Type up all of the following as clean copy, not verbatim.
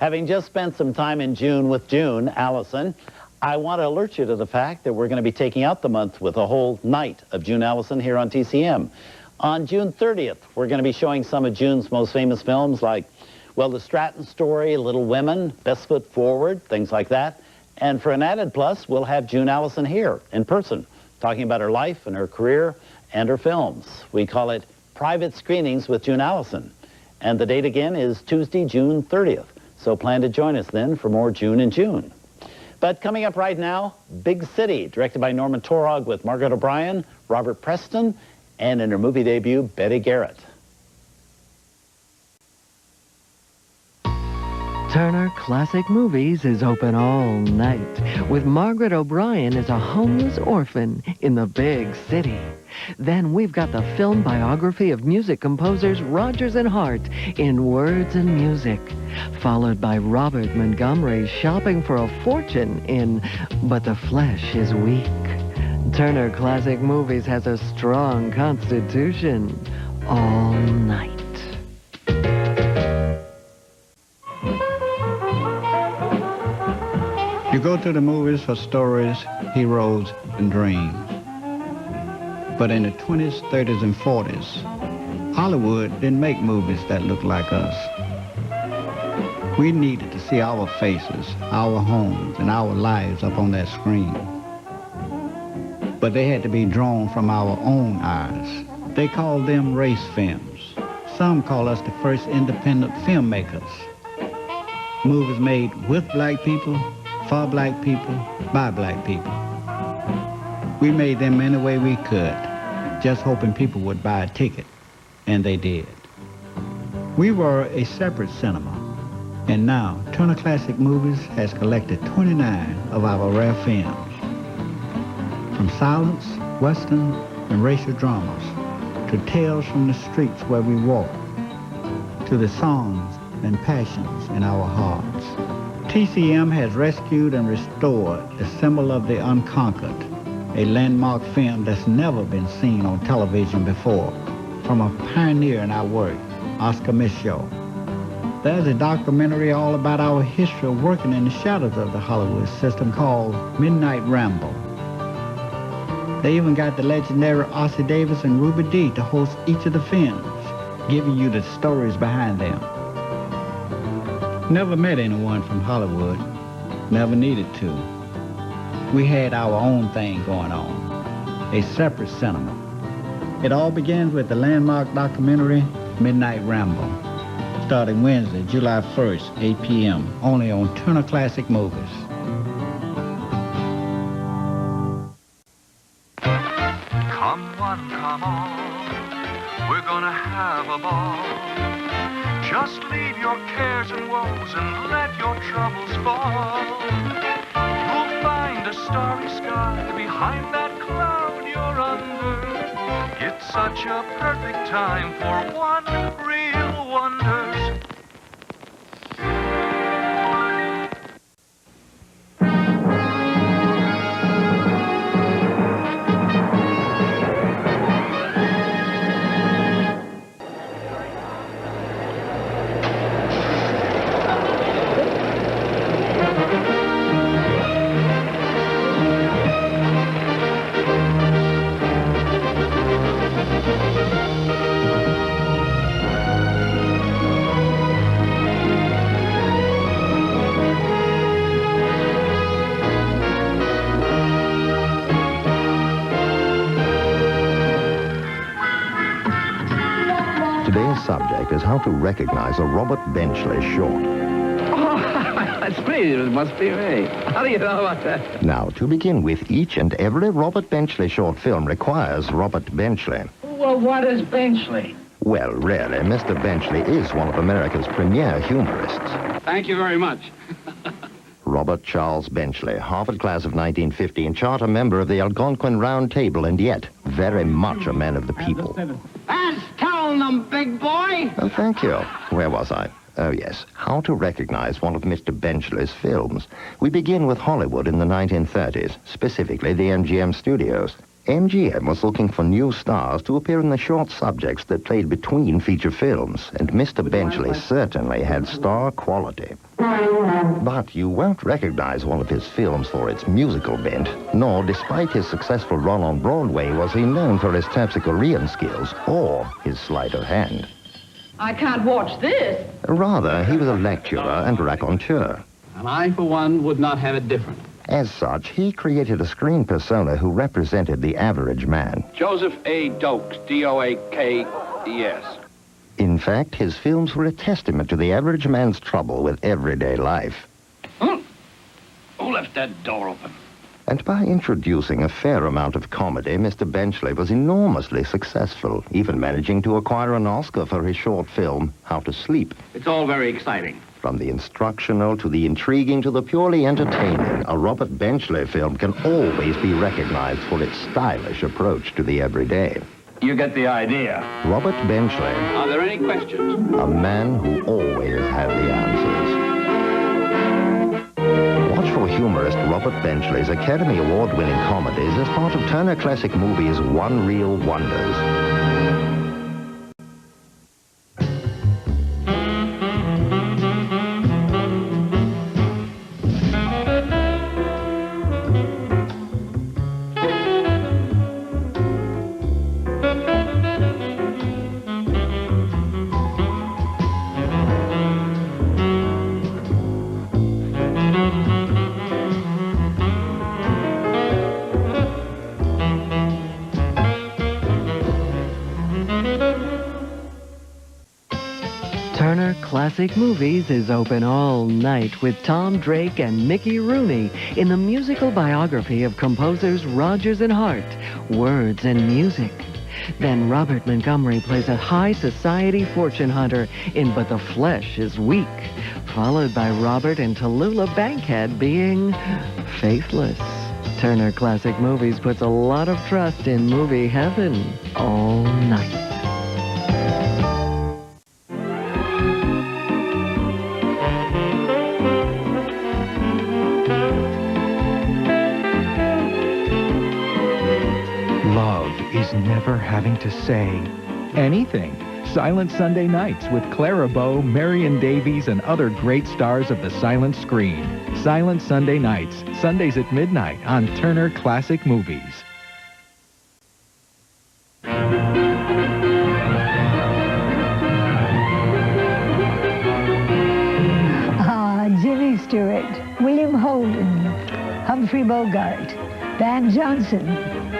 Having just spent some time in June with June Allison, I want to alert you to the fact that we're going to be taking out the month with a whole night of June Allison here on TCM. On June 30th, we're going to be showing some of June's most famous films like, well, The Stratton Story, Little Women, Best Foot Forward, things like that. And for an added plus, we'll have June Allison here in person, talking about her life and her career and her films. We call it Private Screenings with June Allison. And the date again is Tuesday, June 30th. So plan to join us then for more June in June. But coming up right now, Big City, directed by Norman Torog with Margaret O'Brien, Robert Preston, and in her movie debut, Betty Garrett. Turner Classic Movies is open all night, with Margaret O'Brien as a homeless orphan in the big city. Then we've got the film biography of music composers Rodgers and Hart in Words and Music, followed by Robert Montgomery shopping for a fortune in But the Flesh is Weak. Turner Classic Movies has a strong constitution all night. You go to the movies for stories, heroes, and dreams. But in the 20s, 30s, and 40s, Hollywood didn't make movies that looked like us. We needed to see our faces, our homes, and our lives up on that screen. But they had to be drawn from our own eyes. They called them race films. Some call us the first independent filmmakers. Movies made with black people, for black people, by black people. We made them any way we could, just hoping people would buy a ticket, and they did. We were a separate cinema, and now Turner Classic Movies has collected 29 of our rare films. From silence, western, and racial dramas, to tales from the streets where we walk, to the songs and passions in our hearts. TCM has rescued and restored the symbol of the unconquered, a landmark film that's never been seen on television before, from a pioneer in our work, Oscar Micheaux. There's a documentary all about our history of working in the shadows of the Hollywood system called Midnight Ramble. They even got the legendary Ossie Davis and Ruby Dee to host each of the films, giving you the stories behind them. Never met anyone from Hollywood, never needed to. We had our own thing going on, a separate cinema. It all begins with the landmark documentary, Midnight Ramble, starting Wednesday, July 1st, 8 p.m., only on Turner Classic Movies. Come one, come all, we're gonna have a ball. Just leave your cares and woes and let your troubles fall. You'll find a starry sky behind that cloud you're under. It's such a perfect time for one real wonder. Today's subject is how to recognize a Robert Benchley short. Oh, that's pretty. It must be me. How do you know about that? Now, to begin with, each and every Robert Benchley short film requires Robert Benchley. Well, what is Benchley? Well, really, Mr. Benchley is one of America's premier humorists. Thank you very much. Robert Charles Benchley, Harvard class of 1915, charter member of the Algonquin Round Table, and yet very much a man of the people. That's telling them, big boy. Oh, thank you. Where was I? Oh, yes. How to recognize one of Mr. Benchley's films. We begin with Hollywood in the 1930s, specifically the MGM studios. MGM was looking for new stars to appear in the short subjects that played between feature films, and Mr. Benchley certainly had star quality. But you won't recognize one of his films for its musical bent, nor, despite his successful run on Broadway, was he known for his terpsichorean skills or his sleight of hand. I can't watch this. Rather, he was a lecturer and raconteur. And I, for one, would not have it different. As such, he created a screen persona who represented the average man. Joseph A. Dokes, D-O-A-K-E-S. In fact, his films were a testament to the average man's trouble with everyday life. Huh? Who left that door open? And by introducing a fair amount of comedy, Mr. Benchley was enormously successful, even managing to acquire an Oscar for his short film, How to Sleep. It's all very exciting. From the instructional to the intriguing to the purely entertaining, a Robert Benchley film can always be recognized for its stylish approach to the everyday. You get the idea. Robert Benchley, Are there any questions? a man who always had the answers. Watch for humorist Robert Benchley's Academy Award-winning comedies as part of Turner Classic Movies' One Reel Wonders. Turner Classic Movies is open all night with Tom Drake and Mickey Rooney in the musical biography of composers Rodgers and Hart, Words and Music. Then Robert Montgomery plays a high society fortune hunter in But the Flesh is Weak, followed by Robert and Tallulah Bankhead being faithless. Turner Classic Movies puts a lot of trust in movie heaven all night. Love is never having to say anything. Silent Sunday Nights with Clara Bow, Marion Davies, and other great stars of the silent screen. Silent Sunday Nights, Sundays at midnight on Turner Classic Movies. Jimmy Stewart, William Holden, Humphrey Bogart, Van Johnson,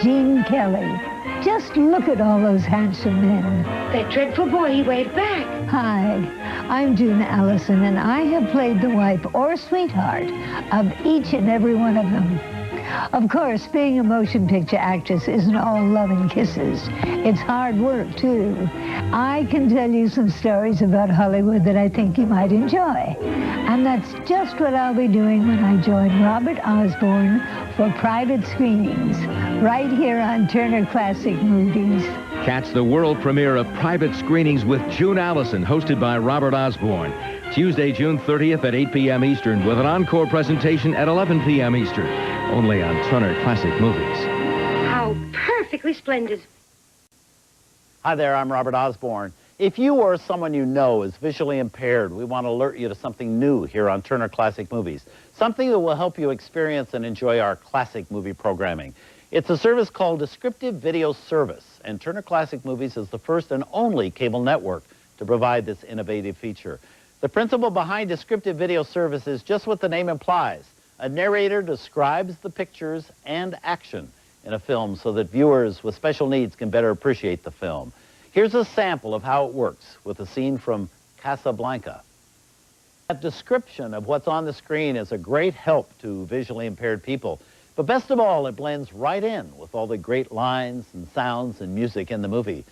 Gene Kelly. Just look at all those handsome men. That dreadful boy, he waved back. Hi, I'm June Allison, and I have played the wife or sweetheart of each and every one of them. Of course, being a motion picture actress isn't all love and kisses. It's hard work, too. I can tell you some stories about Hollywood that I think you might enjoy. And that's just what I'll be doing when I join Robert Osborne for private screenings, right here on Turner Classic Movies. Catch the world premiere of Private Screenings with June Allison, hosted by Robert Osborne. Tuesday, June 30th at 8 p.m. Eastern, with an encore presentation at 11 p.m. Eastern. Only on Turner Classic Movies. How perfectly splendid. Hi there, I'm Robert Osborne. If you or someone you know is visually impaired, we want to alert you to something new here on Turner Classic Movies. Something that will help you experience and enjoy our classic movie programming. It's a service called Descriptive Video Service, and Turner Classic Movies is the first and only cable network to provide this innovative feature. The principle behind Descriptive Video Service is just what the name implies. A narrator describes the pictures and action in a film so that viewers with special needs can better appreciate the film. Here's a sample of how it works with a scene from Casablanca. That description of what's on the screen is a great help to visually impaired people. But best of all, it blends right in with all the great lines and sounds and music in the movie.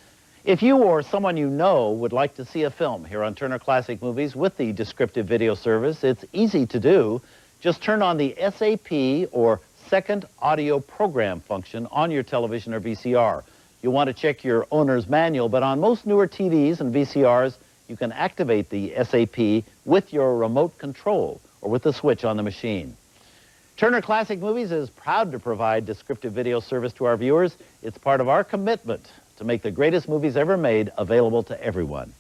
If you or someone you know would like to see a film here on Turner Classic Movies with the Descriptive Video Service, it's easy to do. Just turn on the SAP or Second Audio Program function on your television or VCR. You'll want to check your owner's manual, but on most newer TVs and VCRs, you can activate the SAP with your remote control or with the switch on the machine. Turner Classic Movies is proud to provide Descriptive Video Service to our viewers. It's part of our commitment to make the greatest movies ever made available to everyone.